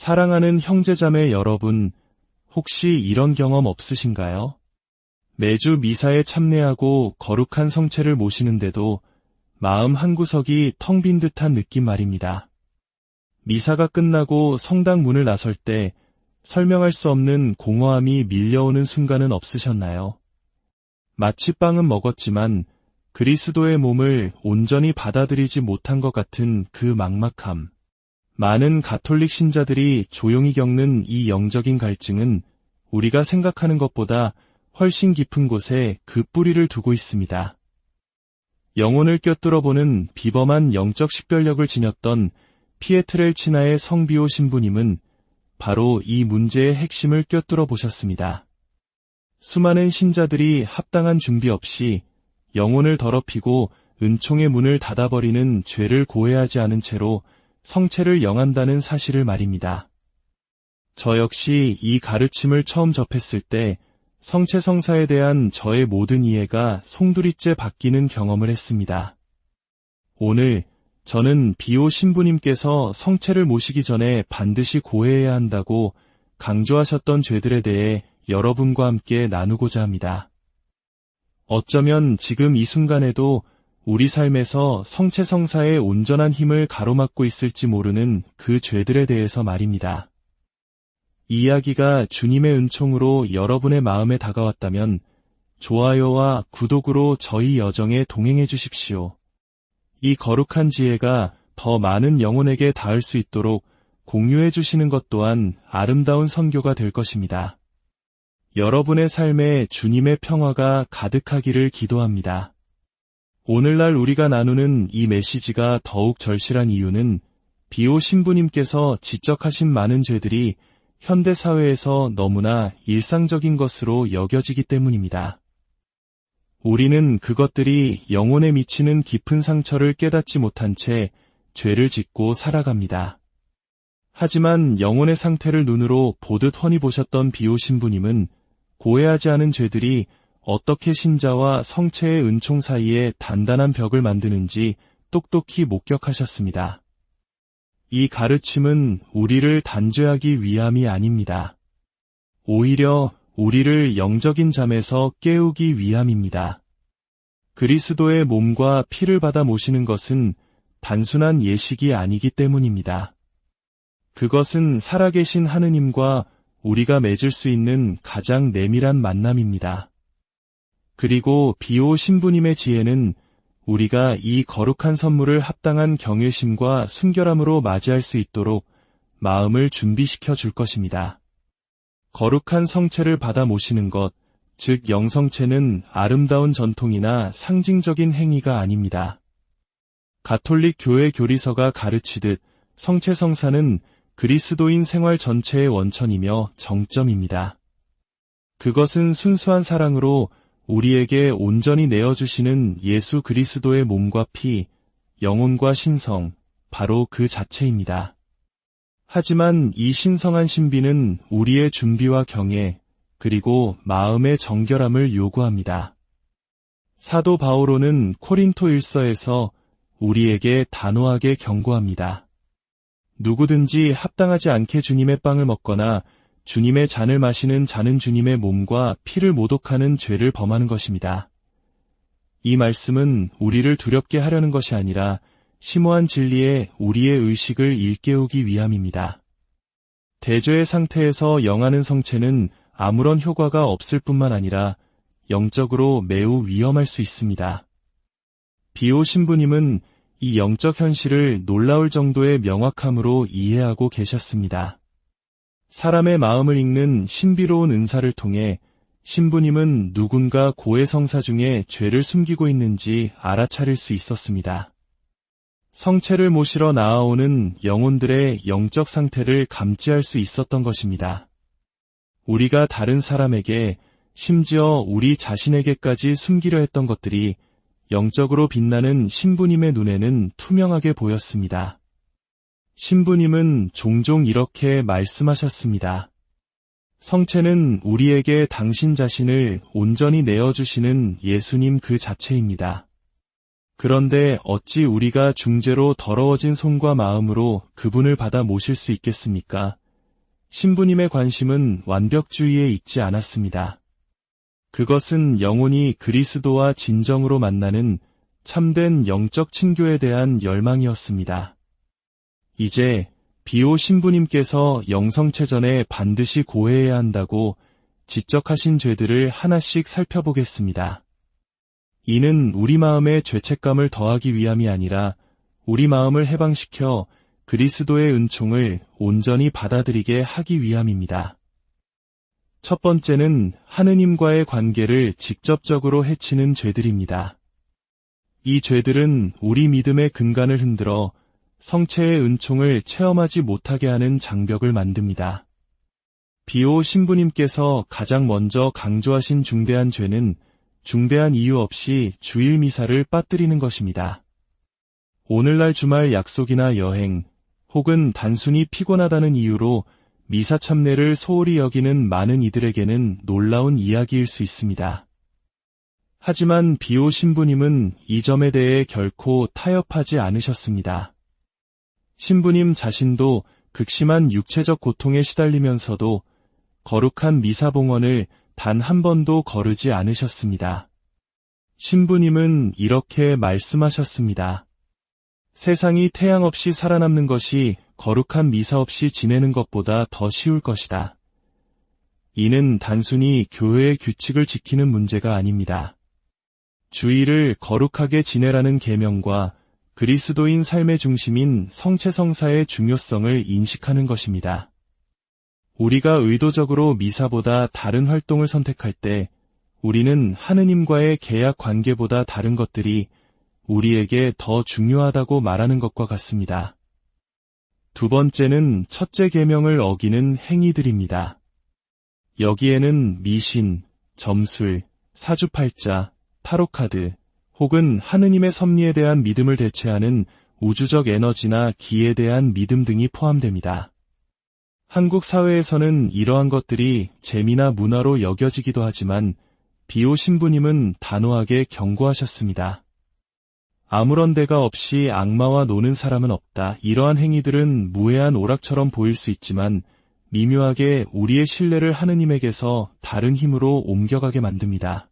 사랑하는 형제자매 여러분, 혹시 이런 경험 없으신가요? 매주 미사에 참례하고 거룩한 성체를 모시는데도 마음 한구석이 텅 빈 듯한 느낌 말입니다. 미사가 끝나고 성당 문을 나설 때 설명할 수 없는 공허함이 밀려오는 순간은 없으셨나요? 마치 빵은 먹었지만 그리스도의 몸을 온전히 받아들이지 못한 것 같은 그 막막함. 많은 가톨릭 신자들이 조용히 겪는 이 영적인 갈증은 우리가 생각하는 것보다 훨씬 깊은 곳에 그 뿌리를 두고 있습니다. 영혼을 꿰뚫어보는 비범한 영적 식별력을 지녔던 피에트렐치나의 성비오 신부님은 바로 이 문제의 핵심을 꿰뚫어 보셨습니다. 수많은 신자들이 합당한 준비 없이 영혼을 더럽히고 은총의 문을 닫아버리는 죄를 고해하지 않은 채로 성체를 영한다는 사실을 말입니다. 저 역시 이 가르침을 처음 접했을 때 성체 성사에 대한 저의 모든 이해가 송두리째 바뀌는 경험을 했습니다. 오늘 저는 비오 신부님께서 성체를 모시기 전에 반드시 고해해야 한다고 강조하셨던 죄들에 대해 여러분과 함께 나누고자 합니다. 어쩌면 지금 이 순간에도 우리 삶에서 성체 성사의 온전한 힘을 가로막고 있을지 모르는 그 죄들에 대해서 말입니다. 이 이야기가 주님의 은총으로 여러분의 마음에 다가왔다면 좋아요와 구독으로 저희 여정에 동행해 주십시오. 이 거룩한 지혜가 더 많은 영혼에게 닿을 수 있도록 공유해 주시는 것 또한 아름다운 선교가 될 것입니다. 여러분의 삶에 주님의 평화가 가득하기를 기도합니다. 오늘날 우리가 나누는 이 메시지가 더욱 절실한 이유는 비오 신부님께서 지적하신 많은 죄들이 현대 사회에서 너무나 일상적인 것으로 여겨지기 때문입니다. 우리는 그것들이 영혼에 미치는 깊은 상처를 깨닫지 못한 채 죄를 짓고 살아갑니다. 하지만 영혼의 상태를 눈으로 보듯 훤히 보셨던 비오 신부님은 고해하지 않은 죄들이 어떻게 신자와 성체의 은총 사이에 단단한 벽을 만드는지 똑똑히 목격하셨습니다. 이 가르침은 우리를 단죄하기 위함이 아닙니다. 오히려 우리를 영적인 잠에서 깨우기 위함입니다. 그리스도의 몸과 피를 받아 모시는 것은 단순한 예식이 아니기 때문입니다. 그것은 살아계신 하느님과 우리가 맺을 수 있는 가장 내밀한 만남입니다. 그리고 비오 신부님의 지혜는 우리가 이 거룩한 선물을 합당한 경외심과 순결함으로 맞이할 수 있도록 마음을 준비시켜 줄 것입니다. 거룩한 성체를 받아 모시는 것, 즉 영성체는 아름다운 전통이나 상징적인 행위가 아닙니다. 가톨릭 교회 교리서가 가르치듯 성체 성사는 그리스도인 생활 전체의 원천이며 정점입니다. 그것은 순수한 사랑으로 우리에게 온전히 내어주시는 예수 그리스도의 몸과 피, 영혼과 신성, 바로 그 자체입니다. 하지만 이 신성한 신비는 우리의 준비와 경애, 그리고 마음의 정결함을 요구합니다. 사도 바오로는 코린토 1서에서 우리에게 단호하게 경고합니다. 누구든지 합당하지 않게 주님의 빵을 먹거나 주님의 잔을 마시는 자는 주님의 몸과 피를 모독하는 죄를 범하는 것입니다. 이 말씀은 우리를 두렵게 하려는 것이 아니라 심오한 진리에 우리의 의식을 일깨우기 위함입니다. 대죄의 상태에서 영하는 성체는 아무런 효과가 없을 뿐만 아니라 영적으로 매우 위험할 수 있습니다. 비오 신부님은 이 영적 현실을 놀라울 정도의 명확함으로 이해하고 계셨습니다. 사람의 마음을 읽는 신비로운 은사를 통해 신부님은 누군가 고해 성사 중에 죄를 숨기고 있는지 알아차릴 수 있었습니다. 성체를 모시러 나아오는 영혼들의 영적 상태를 감지할 수 있었던 것입니다. 우리가 다른 사람에게, 심지어 우리 자신에게까지 숨기려 했던 것들이 영적으로 빛나는 신부님의 눈에는 투명하게 보였습니다. 신부님은 종종 이렇게 말씀하셨습니다. 성체는 우리에게 당신 자신을 온전히 내어주시는 예수님 그 자체입니다. 그런데 어찌 우리가 중죄로 더러워진 손과 마음으로 그분을 받아 모실 수 있겠습니까? 신부님의 관심은 완벽주의에 있지 않았습니다. 그것은 영혼이 그리스도와 진정으로 만나는 참된 영적 친교에 대한 열망이었습니다. 이제 비오 신부님께서 영성체 전에 반드시 고해해야 한다고 지적하신 죄들을 하나씩 살펴보겠습니다. 이는 우리 마음에 죄책감을 더하기 위함이 아니라 우리 마음을 해방시켜 그리스도의 은총을 온전히 받아들이게 하기 위함입니다. 첫 번째는 하느님과의 관계를 직접적으로 해치는 죄들입니다. 이 죄들은 우리 믿음의 근간을 흔들어 성체의 은총을 체험하지 못하게 하는 장벽을 만듭니다. 비오 신부님께서 가장 먼저 강조하신 중대한 죄는 중대한 이유 없이 주일 미사를 빠뜨리는 것입니다. 오늘날 주말 약속이나 여행, 혹은 단순히 피곤하다는 이유로 미사 참례를 소홀히 여기는 많은 이들에게는 놀라운 이야기일 수 있습니다. 하지만 비오 신부님은 이 점에 대해 결코 타협하지 않으셨습니다. 신부님 자신도 극심한 육체적 고통에 시달리면서도 거룩한 미사봉헌을 단 한 번도 거르지 않으셨습니다. 신부님은 이렇게 말씀하셨습니다. 세상이 태양 없이 살아남는 것이 거룩한 미사 없이 지내는 것보다 더 쉬울 것이다. 이는 단순히 교회의 규칙을 지키는 문제가 아닙니다. 주일을 거룩하게 지내라는 계명과 그리스도인 삶의 중심인 성체성사의 중요성을 인식하는 것입니다. 우리가 의도적으로 미사보다 다른 활동을 선택할 때 우리는 하느님과의 계약 관계보다 다른 것들이 우리에게 더 중요하다고 말하는 것과 같습니다. 두 번째는 첫째 계명을 어기는 행위들입니다. 여기에는 미신, 점술, 사주팔자, 타로카드, 혹은 하느님의 섭리에 대한 믿음을 대체하는 우주적 에너지나 기에 대한 믿음 등이 포함됩니다. 한국 사회에서는 이러한 것들이 재미나 문화로 여겨지기도 하지만 비오 신부님은 단호하게 경고하셨습니다. 아무런 대가 없이 악마와 노는 사람은 없다. 이러한 행위들은 무해한 오락처럼 보일 수 있지만 미묘하게 우리의 신뢰를 하느님에게서 다른 힘으로 옮겨가게 만듭니다.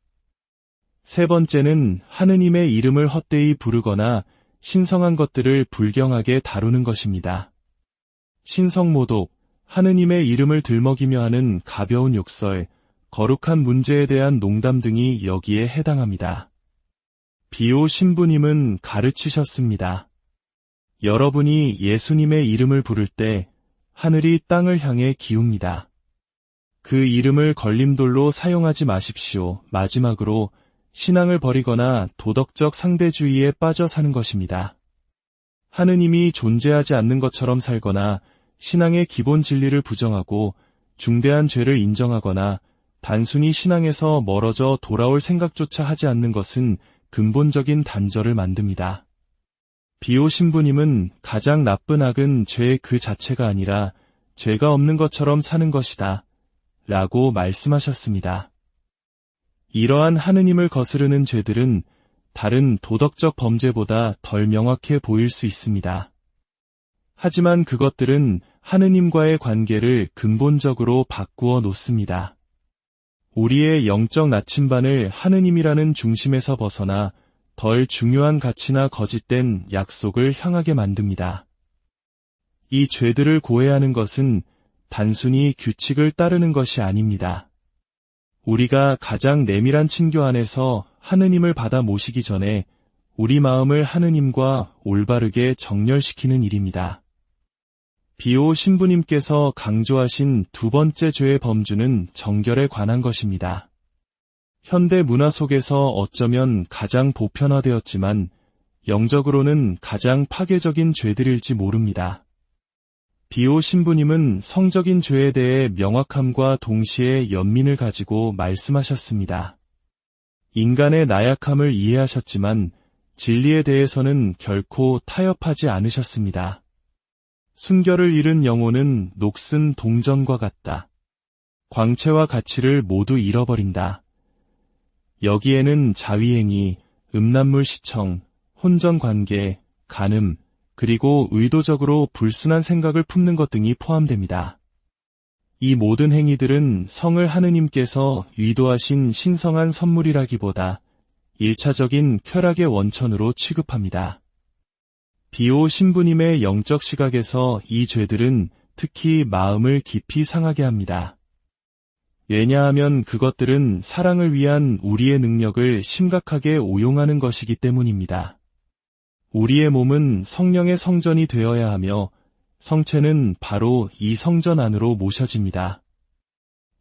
세 번째는 하느님의 이름을 헛되이 부르거나 신성한 것들을 불경하게 다루는 것입니다. 신성모독, 하느님의 이름을 들먹이며 하는 가벼운 욕설, 거룩한 문제에 대한 농담 등이 여기에 해당합니다. 비오 신부님은 가르치셨습니다. 여러분이 예수님의 이름을 부를 때 하늘이 땅을 향해 기웁니다. 그 이름을 걸림돌로 사용하지 마십시오. 마지막으로 신앙을 버리거나 도덕적 상대주의에 빠져 사는 것입니다. 하느님이 존재하지 않는 것처럼 살거나 신앙의 기본 진리를 부정하고 중대한 죄를 인정하거나 단순히 신앙에서 멀어져 돌아올 생각조차 하지 않는 것은 근본적인 단절을 만듭니다. 비오 신부님은 가장 나쁜 악은 죄 그 자체가 아니라 죄가 없는 것처럼 사는 것이다 라고 말씀하셨습니다. 이러한 하느님을 거스르는 죄들은 다른 도덕적 범죄보다 덜 명확해 보일 수 있습니다. 하지만 그것들은 하느님과의 관계를 근본적으로 바꾸어 놓습니다. 우리의 영적 나침반을 하느님이라는 중심에서 벗어나 덜 중요한 가치나 거짓된 약속을 향하게 만듭니다. 이 죄들을 고해하는 것은 단순히 규칙을 따르는 것이 아닙니다. 우리가 가장 내밀한 친교 안에서 하느님을 받아 모시기 전에 우리 마음을 하느님과 올바르게 정렬시키는 일입니다. 비오 신부님께서 강조하신 두 번째 죄의 범주는 정결에 관한 것입니다. 현대 문화 속에서 어쩌면 가장 보편화되었지만 영적으로는 가장 파괴적인 죄들일지 모릅니다. 비오 신부님은 성적인 죄에 대해 명확함과 동시에 연민을 가지고 말씀하셨습니다. 인간의 나약함을 이해하셨지만 진리에 대해서는 결코 타협하지 않으셨습니다. 순결을 잃은 영혼은 녹슨 동전과 같다. 광채와 가치를 모두 잃어버린다. 여기에는 자위행위, 음란물 시청, 혼전관계, 간음, 그리고 의도적으로 불순한 생각을 품는 것 등이 포함됩니다. 이 모든 행위들은 성을 하느님께서 의도하신 신성한 선물이라기보다 1차적인 쾌락의 원천으로 취급합니다. 비오 신부님의 영적 시각에서 이 죄들은 특히 마음을 깊이 상하게 합니다. 왜냐하면 그것들은 사랑을 위한 우리의 능력을 심각하게 오용하는 것이기 때문입니다. 우리의 몸은 성령의 성전이 되어야 하며 성체는 바로 이 성전 안으로 모셔집니다.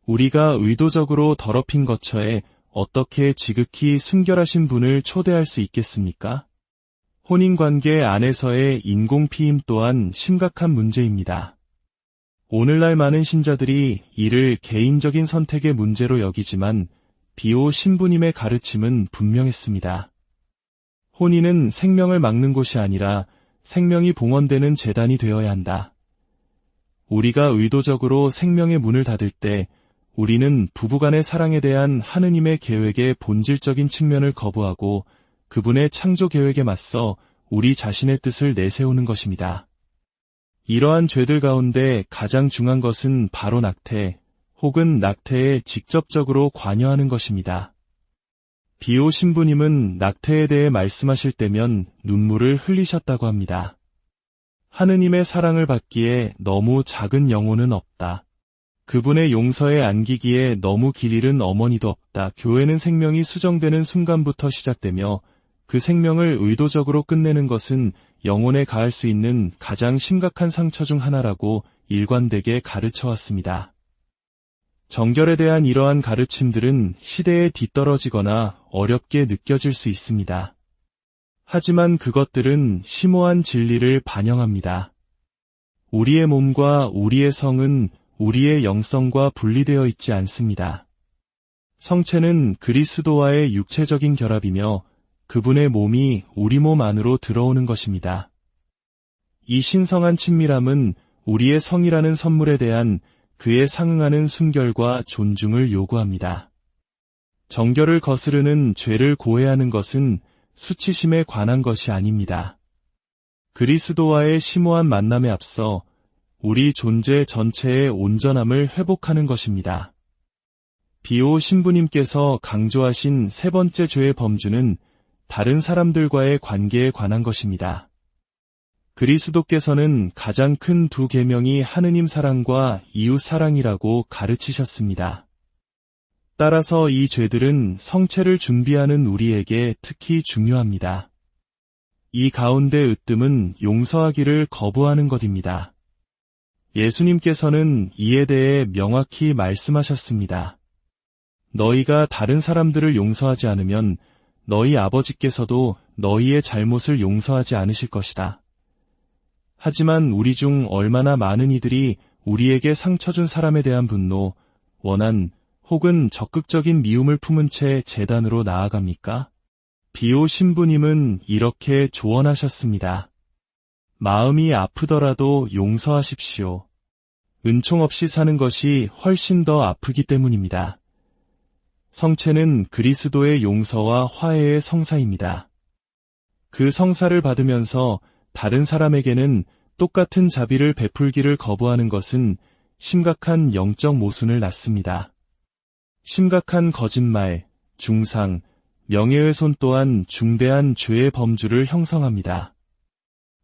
우리가 의도적으로 더럽힌 거처에 어떻게 지극히 순결하신 분을 초대할 수 있겠습니까? 혼인관계 안에서의 인공피임 또한 심각한 문제입니다. 오늘날 많은 신자들이 이를 개인적인 선택의 문제로 여기지만 비오 신부님의 가르침은 분명했습니다. 혼인은 생명을 막는 곳이 아니라 생명이 봉헌되는 제단이 되어야 한다. 우리가 의도적으로 생명의 문을 닫을 때 우리는 부부간의 사랑에 대한 하느님의 계획의 본질적인 측면을 거부하고 그분의 창조 계획에 맞서 우리 자신의 뜻을 내세우는 것입니다. 이러한 죄들 가운데 가장 중요한 것은 바로 낙태 혹은 낙태에 직접적으로 관여하는 것입니다. 비오 신부님은 낙태에 대해 말씀하실 때면 눈물을 흘리셨다고 합니다. 하느님의 사랑을 받기에 너무 작은 영혼은 없다. 그분의 용서에 안기기에 너무 길 잃은 어머니도 없다. 교회는 생명이 수정되는 순간부터 시작되며 그 생명을 의도적으로 끝내는 것은 영혼에 가할 수 있는 가장 심각한 상처 중 하나라고 일관되게 가르쳐왔습니다. 정결에 대한 이러한 가르침들은 시대에 뒤떨어지거나 어렵게 느껴질 수 있습니다. 하지만 그것들은 심오한 진리를 반영합니다. 우리의 몸과 우리의 성은 우리의 영성과 분리되어 있지 않습니다. 성체는 그리스도와의 육체적인 결합이며 그분의 몸이 우리 몸 안으로 들어오는 것입니다. 이 신성한 친밀함은 우리의 성이라는 선물에 대한 그에 상응하는 순결과 존중을 요구합니다. 정결을 거스르는 죄를 고해하는 것은 수치심에 관한 것이 아닙니다. 그리스도와의 심오한 만남에 앞서 우리 존재 전체의 온전함을 회복하는 것입니다. 비오 신부님께서 강조하신 세 번째 죄의 범주는 다른 사람들과의 관계에 관한 것입니다. 그리스도께서는 가장 큰 두 계명이 하느님 사랑과 이웃 사랑이라고 가르치셨습니다. 따라서 이 죄들은 성체를 준비하는 우리에게 특히 중요합니다. 이 가운데 으뜸은 용서하기를 거부하는 것입니다. 예수님께서는 이에 대해 명확히 말씀하셨습니다. 너희가 다른 사람들을 용서하지 않으면 너희 아버지께서도 너희의 잘못을 용서하지 않으실 것이다. 하지만 우리 중 얼마나 많은 이들이 우리에게 상처 준 사람에 대한 분노, 원한 혹은 적극적인 미움을 품은 채 제단으로 나아갑니까? 비오 신부님은 이렇게 조언하셨습니다. 마음이 아프더라도 용서하십시오. 은총 없이 사는 것이 훨씬 더 아프기 때문입니다. 성체는 그리스도의 용서와 화해의 성사입니다. 그 성사를 받으면서 다른 사람에게는 똑같은 자비를 베풀기를 거부하는 것은 심각한 영적 모순을 낳습니다. 심각한 거짓말, 중상, 명예훼손 또한 중대한 죄의 범주를 형성합니다.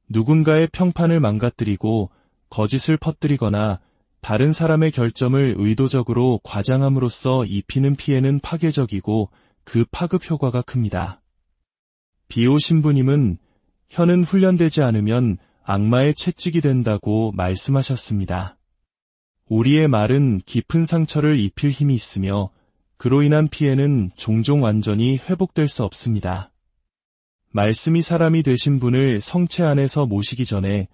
누군가의 평판을 망가뜨리고 거짓을 퍼뜨리거나 다른 사람의 결점을 의도적으로 과장함으로써 입히는 피해는 파괴적이고 그 파급 효과가 큽니다. 비오 신부님은 혀는 훈련되지 않으면 악마의 채찍이 된다고 말씀하셨습니다. 우리의 말은 깊은 상처를 입힐 힘이 있으며 그로 인한 피해는 종종 완전히 회복될 수 없습니다. 말씀이 사람이 되신 분을 성체 안에서 모시기 전에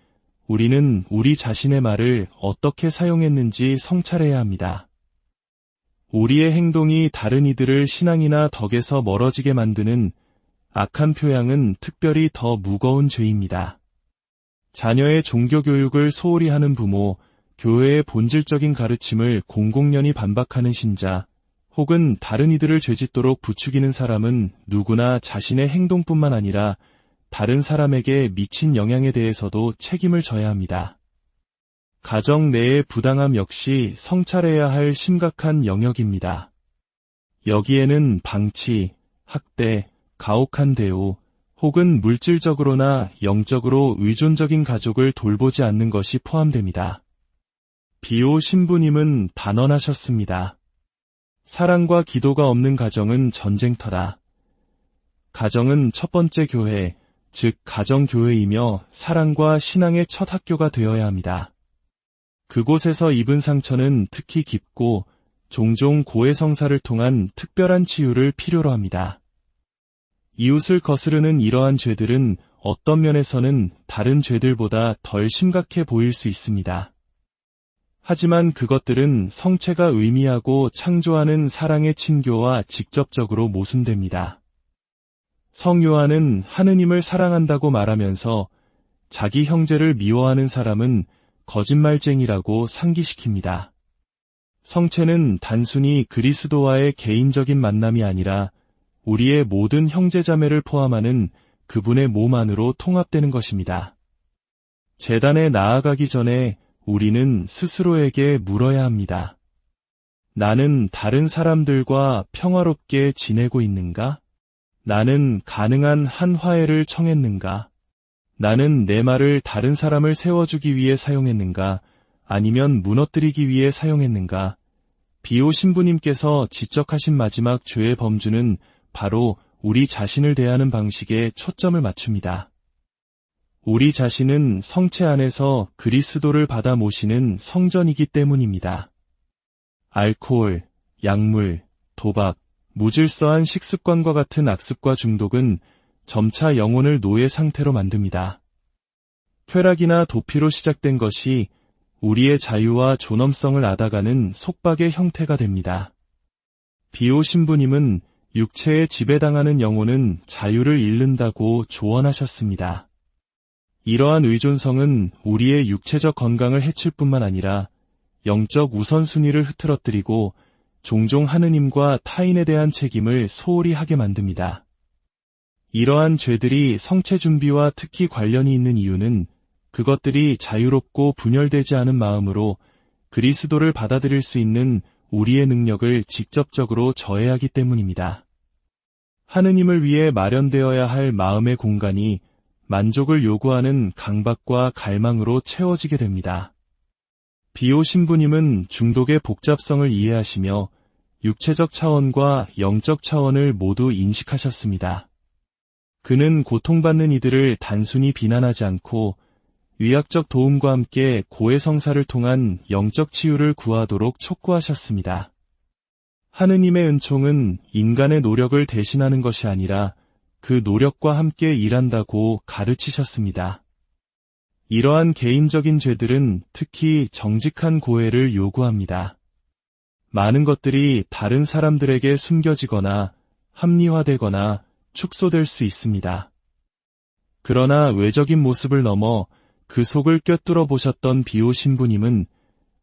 우리는 우리 자신의 말을 어떻게 사용했는지 성찰해야 합니다. 우리의 행동이 다른 이들을 신앙이나 덕에서 멀어지게 만드는 악한 표양은 특별히 더 무거운 죄입니다. 자녀의 종교교육을 소홀히 하는 부모, 교회의 본질적인 가르침을 공공연히 반박하는 신자, 혹은 다른 이들을 죄짓도록 부추기는 사람은 누구나 자신의 행동뿐만 아니라 다른 사람에게 미친 영향에 대해서도 책임을 져야 합니다. 가정 내의 부당함 역시 성찰해야 할 심각한 영역입니다. 여기에는 방치, 학대, 가혹한 대우, 혹은 물질적으로나 영적으로 의존적인 가족을 돌보지 않는 것이 포함됩니다. 비오 신부님은 단언하셨습니다. 사랑과 기도가 없는 가정은 전쟁터다. 가정은 첫 번째 교회, 즉 가정교회이며 사랑과 신앙의 첫 학교가 되어야 합니다. 그곳에서 입은 상처는 특히 깊고 종종 고해성사를 통한 특별한 치유를 필요로 합니다. 이웃을 거스르는 이러한 죄들은 어떤 면에서는 다른 죄들보다 덜 심각해 보일 수 있습니다. 하지만 그것들은 성체가 의미하고 창조하는 사랑의 친교와 직접적으로 모순됩니다. 성 요한은 하느님을 사랑한다고 말하면서 자기 형제를 미워하는 사람은 거짓말쟁이라고 상기시킵니다. 성체는 단순히 그리스도와의 개인적인 만남이 아니라 우리의 모든 형제자매를 포함하는 그분의 몸 안으로 통합되는 것입니다. 제단에 나아가기 전에 우리는 스스로에게 물어야 합니다. 나는 다른 사람들과 평화롭게 지내고 있는가? 나는 가능한 한 화해를 청했는가? 나는 내 말을 다른 사람을 세워주기 위해 사용했는가? 아니면 무너뜨리기 위해 사용했는가? 비오 신부님께서 지적하신 마지막 죄의 범주는 바로 우리 자신을 대하는 방식에 초점을 맞춥니다. 우리 자신은 성체 안에서 그리스도를 받아 모시는 성전이기 때문입니다. 알코올, 약물, 도박, 무질서한 식습관과 같은 악습과 중독은 점차 영혼을 노예 상태로 만듭니다. 쾌락이나 도피로 시작된 것이 우리의 자유와 존엄성을 앗아가는 속박의 형태가 됩니다. 비오 신부님은 육체에 지배당하는 영혼은 자유를 잃는다고 조언하셨습니다. 이러한 의존성은 우리의 육체적 건강을 해칠 뿐만 아니라 영적 우선순위를 흐트러뜨리고 종종 하느님과 타인에 대한 책임을 소홀히 하게 만듭니다. 이러한 죄들이 성체 준비와 특히 관련이 있는 이유는 그것들이 자유롭고 분열되지 않은 마음으로 그리스도를 받아들일 수 있는 우리의 능력을 직접적으로 저해하기 때문입니다. 하느님을 위해 마련되어야 할 마음의 공간이 만족을 요구하는 강박과 갈망으로 채워지게 됩니다. 비오 신부님은 중독의 복잡성을 이해하시며 육체적 차원과 영적 차원을 모두 인식하셨습니다. 그는 고통받는 이들을 단순히 비난하지 않고 위약적 도움과 함께 고해성사를 통한 영적 치유를 구하도록 촉구하셨습니다. 하느님의 은총은 인간의 노력을 대신하는 것이 아니라 그 노력과 함께 일한다고 가르치셨습니다. 이러한 개인적인 죄들은 특히 정직한 고해를 요구합니다. 많은 것들이 다른 사람들에게 숨겨지거나 합리화되거나 축소될 수 있습니다. 그러나 외적인 모습을 넘어 그 속을 꿰뚫어 보셨던 비오 신부님은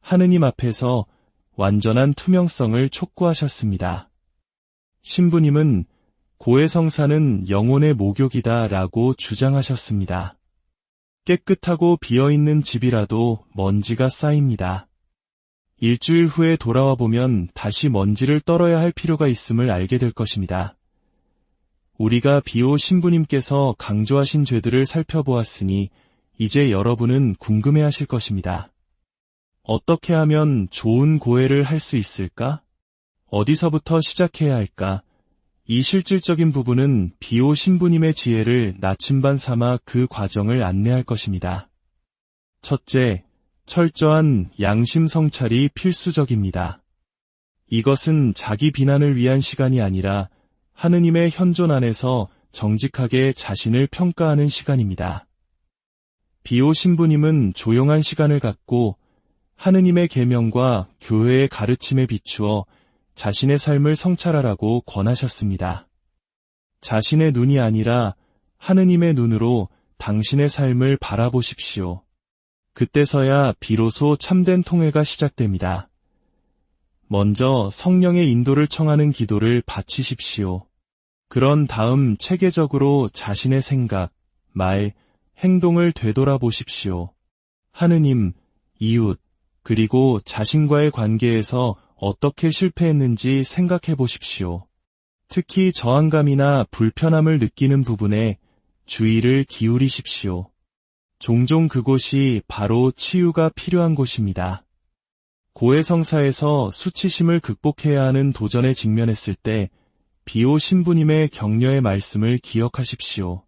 하느님 앞에서 완전한 투명성을 촉구하셨습니다. 신부님은 고해성사는 영혼의 목욕이다 라고 주장하셨습니다. 깨끗하고 비어있는 집이라도 먼지가 쌓입니다. 일주일 후에 돌아와 보면 다시 먼지를 떨어야 할 필요가 있음을 알게 될 것입니다. 우리가 비오 신부님께서 강조하신 죄들을 살펴보았으니 이제 여러분은 궁금해하실 것입니다. 어떻게 하면 좋은 고해를 할 수 있을까? 어디서부터 시작해야 할까? 이 실질적인 부분은 비오 신부님의 지혜를 나침반 삼아 그 과정을 안내할 것입니다. 첫째, 철저한 양심 성찰이 필수적입니다. 이것은 자기 비난을 위한 시간이 아니라 하느님의 현존 안에서 정직하게 자신을 평가하는 시간입니다. 비오 신부님은 조용한 시간을 갖고 하느님의 계명과 교회의 가르침에 비추어 자신의 삶을 성찰하라고 권하셨습니다. 자신의 눈이 아니라 하느님의 눈으로 당신의 삶을 바라보십시오. 그때서야 비로소 참된 통회가 시작됩니다. 먼저 성령의 인도를 청하는 기도를 바치십시오. 그런 다음 체계적으로 자신의 생각, 말, 행동을 되돌아보십시오. 하느님, 이웃, 그리고 자신과의 관계에서 어떻게 실패했는지 생각해 보십시오. 특히 저항감이나 불편함을 느끼는 부분에 주의를 기울이십시오. 종종 그곳이 바로 치유가 필요한 곳입니다. 고해성사에서 수치심을 극복해야 하는 도전에 직면했을 때 비오 신부님의 격려의 말씀을 기억하십시오.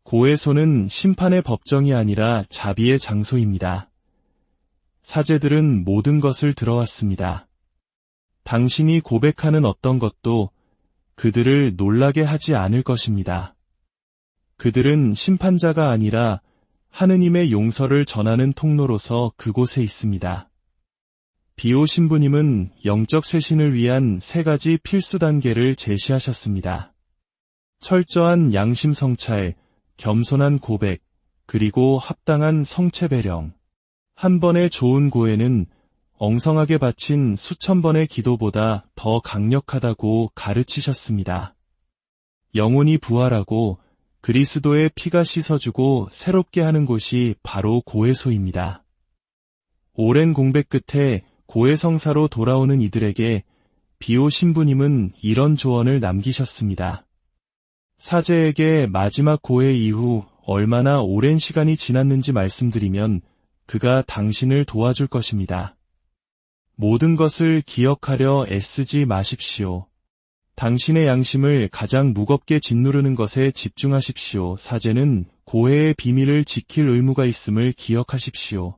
고해소는 심판의 법정이 아니라 자비의 장소입니다. 사제들은 모든 것을 들어왔습니다. 당신이 고백하는 어떤 것도 그들을 놀라게 하지 않을 것입니다. 그들은 심판자가 아니라 하느님의 용서를 전하는 통로로서 그곳에 있습니다. 비오 신부님은 영적 쇄신을 위한 3가지 필수 단계를 제시하셨습니다. 철저한 양심 성찰, 겸손한 고백, 그리고 합당한 성체 배령. 한 번의 좋은 고해는 엉성하게 바친 수천 번의 기도보다 더 강력하다고 가르치셨습니다. 영혼이 부활하고 그리스도의 피가 씻어주고 새롭게 하는 곳이 바로 고해소입니다. 오랜 공백 끝에 고해성사로 돌아오는 이들에게 비오 신부님은 이런 조언을 남기셨습니다. 사제에게 마지막 고해 이후 얼마나 오랜 시간이 지났는지 말씀드리면 그가 당신을 도와줄 것입니다. 모든 것을 기억하려 애쓰지 마십시오. 당신의 양심을 가장 무겁게 짓누르는 것에 집중하십시오. 사제는 고해의 비밀을 지킬 의무가 있음을 기억하십시오.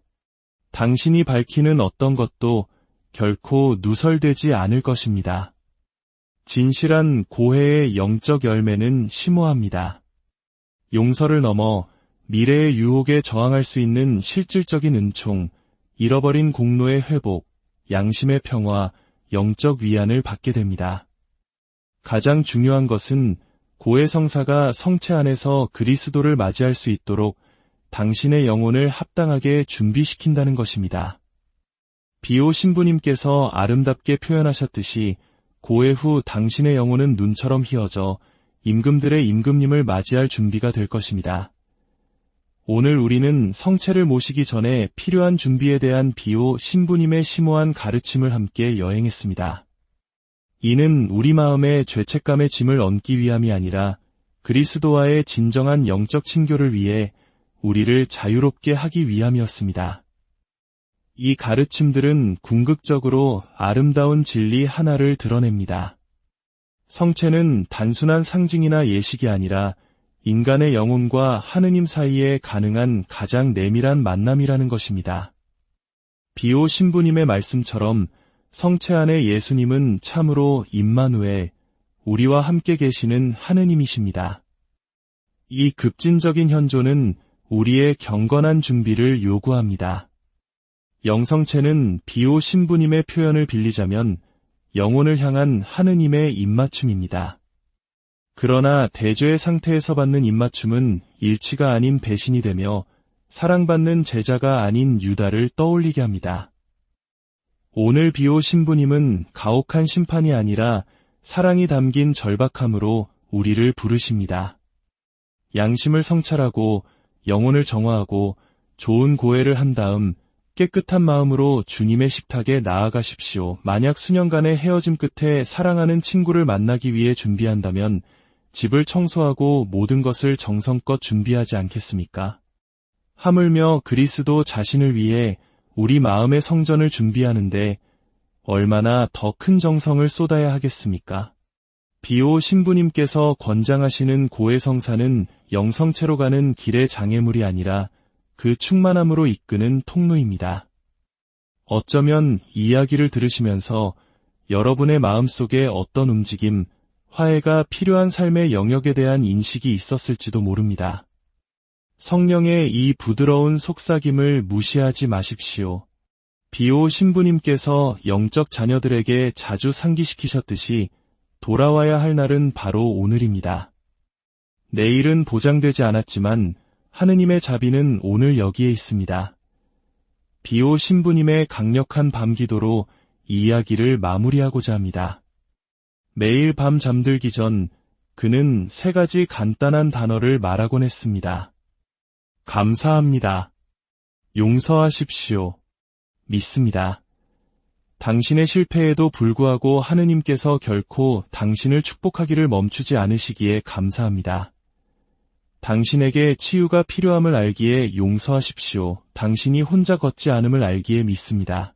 당신이 밝히는 어떤 것도 결코 누설되지 않을 것입니다. 진실한 고해의 영적 열매는 심오합니다. 용서를 넘어 미래의 유혹에 저항할 수 있는 실질적인 은총, 잃어버린 공로의 회복, 양심의 평화, 영적 위안을 받게 됩니다. 가장 중요한 것은 고해성사가 성체 안에서 그리스도를 맞이할 수 있도록 당신의 영혼을 합당하게 준비시킨다는 것입니다. 비오 신부님께서 아름답게 표현하셨듯이 고해 후 당신의 영혼은 눈처럼 휘어져 임금들의 임금님을 맞이할 준비가 될 것입니다. 오늘 우리는 성체를 모시기 전에 필요한 준비에 대한 비오 신부님의 심오한 가르침을 함께 여행했습니다. 이는 우리 마음에 죄책감의 짐을 얹기 위함이 아니라 그리스도와의 진정한 영적 친교를 위해 우리를 자유롭게 하기 위함이었습니다. 이 가르침들은 궁극적으로 아름다운 진리 하나를 드러냅니다. 성체는 단순한 상징이나 예식이 아니라 인간의 영혼과 하느님 사이에 가능한 가장 내밀한 만남이라는 것입니다. 비오 신부님의 말씀처럼 성체 안에 예수님은 참으로 임마누엘, 우리와 함께 계시는 하느님이십니다. 이 급진적인 현존은 우리의 경건한 준비를 요구합니다. 영성체는 비오 신부님의 표현을 빌리자면 영혼을 향한 하느님의 입맞춤입니다. 그러나 대죄의 상태에서 받는 입맞춤은 일치가 아닌 배신이 되며 사랑받는 제자가 아닌 유다를 떠올리게 합니다. 오늘 비오 신부님은 가혹한 심판이 아니라 사랑이 담긴 절박함으로 우리를 부르십니다. 양심을 성찰하고 영혼을 정화하고 좋은 고해를 한 다음 깨끗한 마음으로 주님의 식탁에 나아가십시오. 만약 수년간의 헤어짐 끝에 사랑하는 친구를 만나기 위해 준비한다면 집을 청소하고 모든 것을 정성껏 준비하지 않겠습니까? 하물며 그리스도 자신을 위해 우리 마음의 성전을 준비하는데 얼마나 더 큰 정성을 쏟아야 하겠습니까? 비오 신부님께서 권장하시는 고해성사는 영성체로 가는 길의 장애물이 아니라 그 충만함으로 이끄는 통로입니다. 어쩌면 이 이야기를 들으시면서 여러분의 마음속에 어떤 움직임, 화해가 필요한 삶의 영역에 대한 인식이 있었을지도 모릅니다. 성령의 이 부드러운 속삭임을 무시하지 마십시오. 비오 신부님께서 영적 자녀들에게 자주 상기시키셨듯이 돌아와야 할 날은 바로 오늘입니다. 내일은 보장되지 않았지만 하느님의 자비는 오늘 여기에 있습니다. 비오 신부님의 강력한 밤기도로 이 이야기를 마무리하고자 합니다. 매일 밤 잠들기 전 그는 3가지 간단한 단어를 말하곤 했습니다. 감사합니다. 용서하십시오. 믿습니다. 당신의 실패에도 불구하고 하느님께서 결코 당신을 축복하기를 멈추지 않으시기에 감사합니다. 당신에게 치유가 필요함을 알기에 용서하십시오. 당신이 혼자 걷지 않음을 알기에 믿습니다.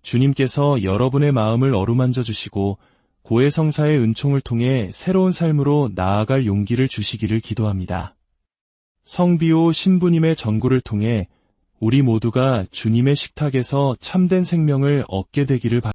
주님께서 여러분의 마음을 어루만져 주시고 고해성사의 은총을 통해 새로운 삶으로 나아갈 용기를 주시기를 기도합니다. 성비오 신부님의 전구를 통해 우리 모두가 주님의 식탁에서 참된 생명을 얻게 되기를 바랍니다.